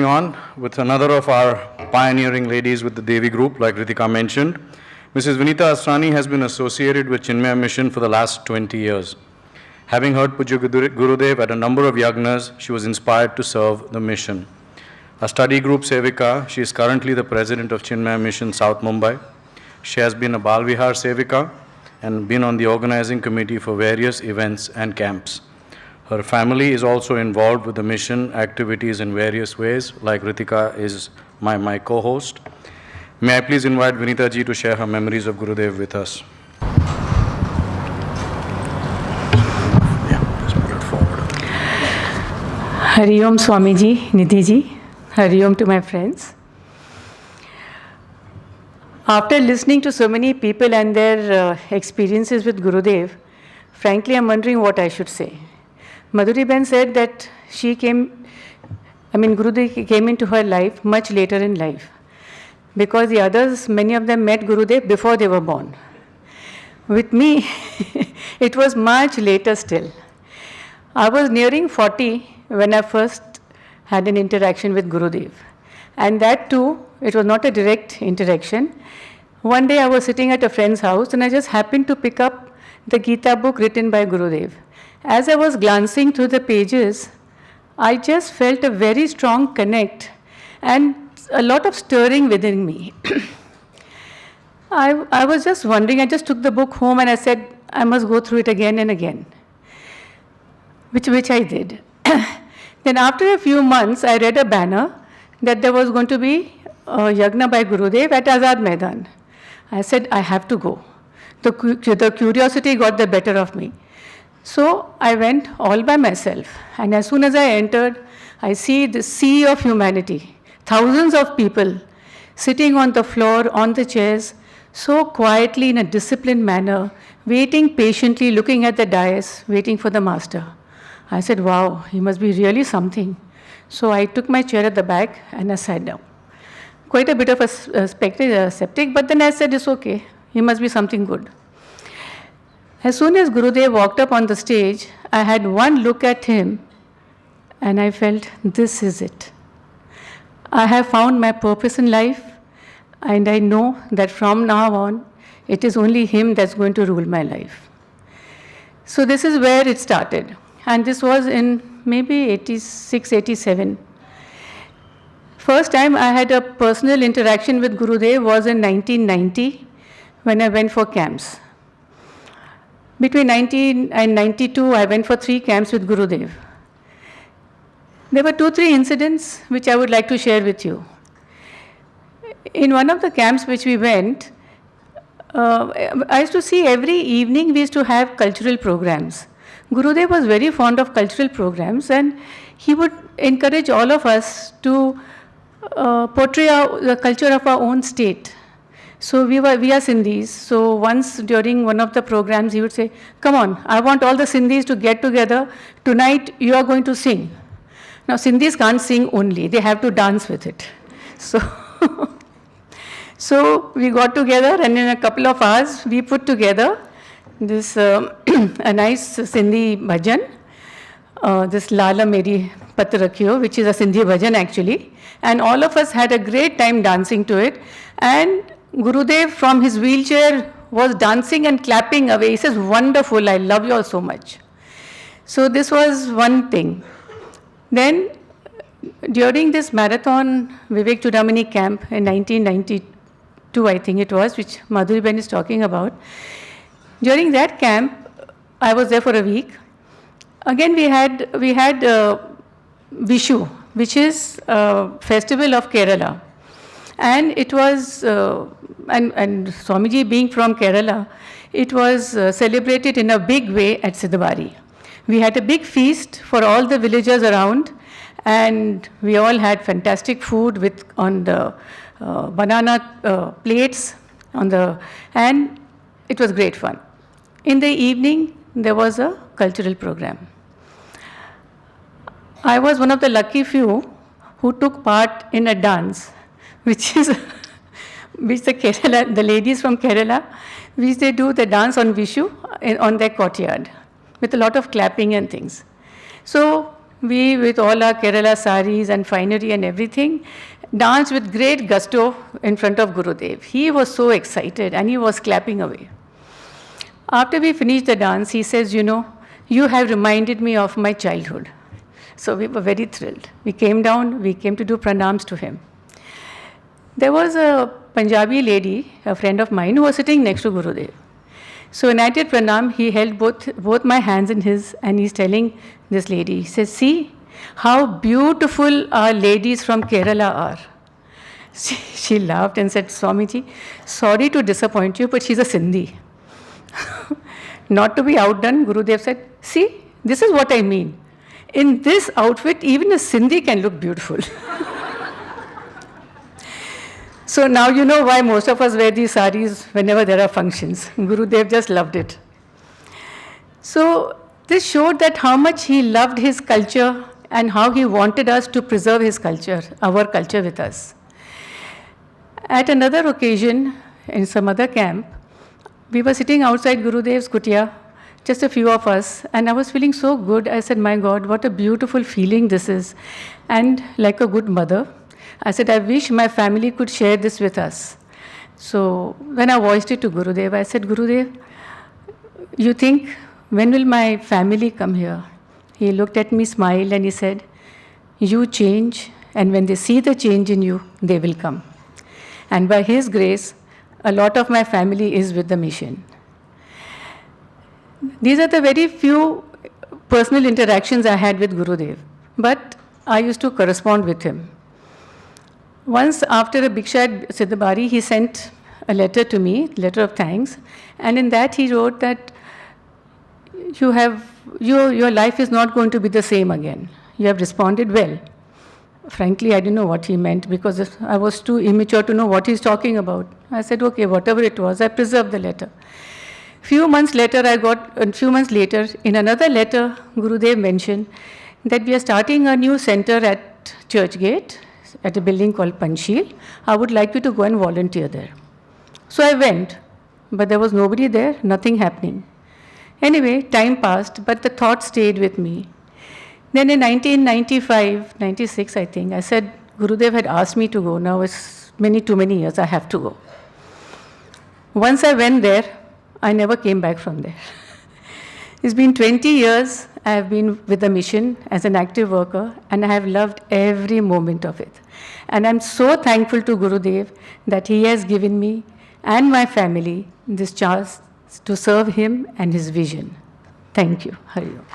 moving on with another of our pioneering ladies with the Devi group, like Ritika mentioned. Mrs. Vinita Asrani has been associated with Chinmaya Mission for the last 20 years. Having heard Pujya Gurudev at a number of yagnas, she was inspired to serve the mission. A study group Sevika, she is currently the president of Chinmaya Mission South Mumbai. She has been a Balvihar Sevika and been on the organizing committee for various events and camps. Her family is also involved with the mission activities in various ways, like Ritika is my co-host. May I please invite Vinita ji to share her memories of Gurudev with us. Hari Om Swamiji, Nidhi ji. Hari Om to my friends. After listening to so many people and their experiences with Gurudev, frankly, I'm wondering what I should say. Madhuri Ben said that Gurudev came into her life much later in life, because the others, many of them met Gurudev before they were born. With me, it was much later still. I was nearing 40 when I first had an interaction with Gurudev. And that too, it was not a direct interaction. One day I was sitting at a friend's house and I just happened to pick up the Gita book written by Gurudev. As I was glancing through the pages, I just felt a very strong connect and a lot of stirring within me. I was just wondering, I just took the book home and I said, I must go through it again and again, which I did. Then after a few months, I read a banner that there was going to be a yagna by Gurudev at Azad Maidan. I said, I have to go. The curiosity got the better of me. So I went all by myself. And as soon as I entered, I see the sea of humanity. Thousands of people sitting on the floor, on the chairs, so quietly in a disciplined manner, waiting patiently, looking at the dais, waiting for the master. I said, wow, he must be really something. So I took my chair at the back and I sat down. Quite a bit of a skeptic, but then I said, it's okay, he must be something good. As soon as Gurudev walked up on the stage, I had one look at him and I felt, this is it. I have found my purpose in life and I know that from now on, it is only him that's going to rule my life. So this is where it started. And this was in maybe 86, 87. First time I had a personal interaction with Gurudev was in 1990 when I went for camps. Between 19 and 92, I went for 3 camps with Gurudev. There were 2-3 incidents which I would like to share with you. In one of the camps which we went, I used to see every evening we used to have cultural programs. Gurudev was very fond of cultural programs and he would encourage all of us to portray the culture of our own state. So we are Sindhis. So once during one of the programs, he would say, come on, I want all the Sindhis to get together. Tonight you are going to sing. Now Sindhis can't sing only, they have to dance with it. So we got together and in a couple of hours, we put together this a nice Sindhi bhajan, this Lala Meri Pat Rakhiyo, which is a Sindhi bhajan actually. And all of us had a great time dancing to it. And Gurudev from his wheelchair was dancing and clapping away. He says, wonderful, I love you all so much. So this was one thing. Then during this marathon Vivek Chudamani camp in 1992, I think it was, which Madhuri Ben is talking about. During that camp, I was there for a week. Again, we had Vishu, which is a festival of Kerala. And it was, and Swamiji being from Kerala, it was celebrated in a big way at Siddhabari. We had a big feast for all the villagers around, and we all had fantastic food on the banana plates, and it was great fun. In the evening, there was a cultural program. I was one of the lucky few who took part in a dance, which the ladies from Kerala, which they do the dance on Vishu on their courtyard with a lot of clapping and things. So We, with all our Kerala saris and finery and everything, danced with great gusto in front of Gurudev. He was so excited and he was clapping away. After we finished the dance, he says, you know, you have reminded me of my childhood. So we were very thrilled. We came down, we came to do pranams to him. There was a Punjabi lady, a friend of mine, who was sitting next to Gurudev. So when I did pranam, he held both my hands in his and he's telling this lady, he says, see how beautiful our ladies from Kerala are. She laughed and said, Swamiji, sorry to disappoint you, but she's a Sindhi. Not to be outdone, Gurudev said, see, this is what I mean. In this outfit, even a Sindhi can look beautiful. So now you know why most of us wear these saris whenever there are functions. Gurudev just loved it. So this showed that how much he loved his culture and how he wanted us to preserve his culture, our culture with us. At another occasion, in some other camp, we were sitting outside Gurudev's kutia, just a few of us, and I was feeling so good. I said, my God, what a beautiful feeling this is. And like a good mother, I said, I wish my family could share this with us. So when I voiced it to Gurudev, I said, Gurudev, you think, when will my family come here? He looked at me, smiled, and he said, you change, and when they see the change in you, they will come. And by his grace, a lot of my family is with the mission. These are the very few personal interactions I had with Gurudev, but I used to correspond with him. Once after a Bhiksha at Siddhabari, he sent a letter to me, letter of thanks, and in that he wrote that your life is not going to be the same again. You have responded well. Frankly, I didn't know what he meant because I was too immature to know what he's talking about. I said, okay, whatever it was, I preserved the letter. Few months later, in another letter, Gurudev mentioned that we are starting a new center at Churchgate, at a building called Panchsheel. I would like you to go and volunteer there. So I went, but there was nobody there, nothing happening. Anyway, time passed, but the thought stayed with me. Then in 1995, 96, I think, I said, Gurudev had asked me to go. Now it's too many years, I have to go. Once I went there, I never came back from there. It's been 20 years I have been with the mission as an active worker, and I have loved every moment of it. And I'm so thankful to Gurudev that he has given me and my family this chance to serve him and his vision. Thank you. Hari Om.